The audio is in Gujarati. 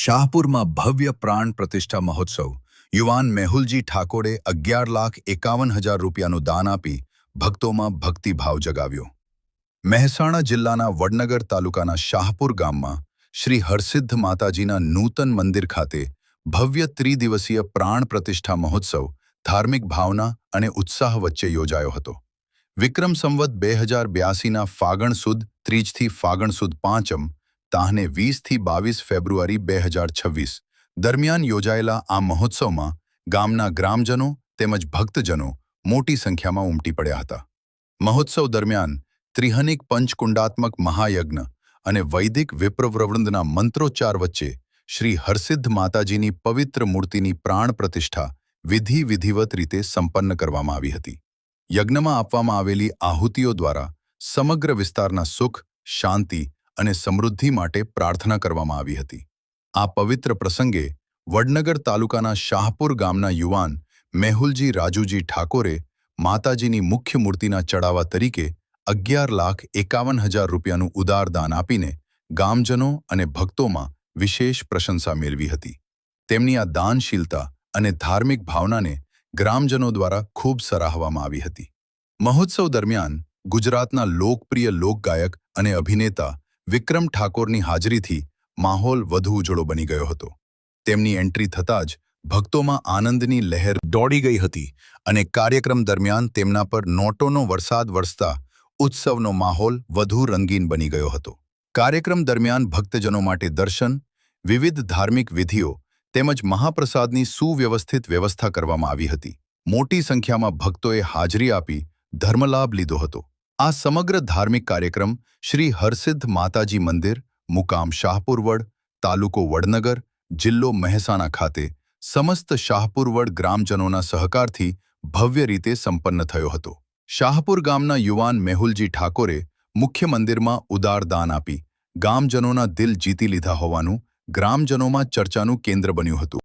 શાહપુરમાં ભવ્ય પ્રાણ પ્રતિષ્ઠા મહોત્સવ યુવાન મેહુલજી ઠાકોરે 11,51,000 રૂપિયાનું દાન આપી ભક્તોમાં ભક્તિભાવ જગાવ્યો। મહેસાણા જિલ્લાના વડનગર તાલુકાના શાહપુર ગામમાં શ્રી હરસિદ્ધ માતાજીના નૂતન મંદિર ખાતે ભવ્ય ત્રિદિવસીય પ્રાણ પ્રતિષ્ઠા મહોત્સવ ધાર્મિક ભાવના અને ઉત્સાહ વચ્ચે યોજાયો હતો। વિક્રમ સંવત 2082ના ફાગણ સુદ ત્રીજથી ફાગણ સુદ પાંચમ તાહને 20થી 22 ફેબ્રુઆરી 2026 દરમિયાન યોજાયેલા આ મહોત્સવમાં ગામના ગ્રામજનો તેમજ ભક્તજનો મોટી સંખ્યામાં ઉમટી પડ્યા હતા। મહોત્સવ દરમિયાન ત્રિહનિક પંચકુંડાત્મક મહાયજ્ઞ અને વૈદિક વિપ્રવૃંદના મંત્રોચ્ચાર વચ્ચે શ્રી હરસિદ્ધ માતાજીની પવિત્ર મૂર્તિની પ્રાણ પ્રતિષ્ઠા વિધિવત રીતે સંપન્ન કરવામાં આવી હતી। યજ્ઞમાં આપવામાં આવેલી આહુતિઓ દ્વારા સમગ્ર વિસ્તારના સુખ, શાંતિ અને સમૃદ્ધિ માટે પ્રાર્થના કરવામાં આવી હતી। આ પવિત્ર પ્રસંગે વડનગર તાલુકાના શાહપુર ગામના યુવાન મેહુલજી રાજુજી ઠાકોરે માતાજીની મુખ્ય મૂર્તિના ચડાવા તરીકે 11,51,000 રૂપિયાનું ઉદાર દાન આપીને ગામજનો અને ભક્તોમાં વિશેષ પ્રશંસા મેળવી હતી। તેમની આ દાનશીલતા અને ધાર્મિક ભાવનાને ગ્રામજનો દ્વારા ખૂબ સરાહવામાં આવી હતી। મહોત્સવ દરમિયાન ગુજરાતના લોકપ્રિય લોકગાયક અને અભિનેતા વિક્રમ ઠાકોરની હાજરીથી માહોલ વધુ ઉજળો બની ગયો હતો। તેમની એન્ટ્રી થતાં જ ભક્તોમાં આનંદની લહેર દોડી ગઈ હતી અને કાર્યક્રમ દરમિયાન તેમના પર નોટોનો વરસાદ વરસતા ઉત્સવનો માહોલ વધુ રંગીન બની ગયો હતો। કાર્યક્રમ દરમિયાન ભક્તજનો માટે દર્શન, વિવિધ ધાર્મિક વિધિઓ તેમજ મહાપ્રસાદની સુવ્યવસ્થિત વ્યવસ્થા કરવામાં આવી હતી। મોટી સંખ્યામાં ભક્તોએ હાજરી આપી ધર્મલાભ લીધો હતો। આ સમગ્ર ધાર્મિક કાર્યક્રમ શ્રી હરસિદ્ધ માતાજી મંદિર, મુકામ શાહપુરવડ, તાલુકો વડનગર, જિલ્લો મહેસાણા ખાતે સમસ્ત શાહપુરવડ ગ્રામજનોના સહકારથી ભવ્ય રીતે સંપન્ન થયો હતો। શાહપુર ગામના યુવાન મેહુલજી ઠાકોરે મુખ્ય મંદિરમાં ઉદાર દાન આપી ગામજનોના દિલ જીતી લીધા હોવાનું ગ્રામજનોમાં ચર્ચાનું કેન્દ્ર બન્યું હતું।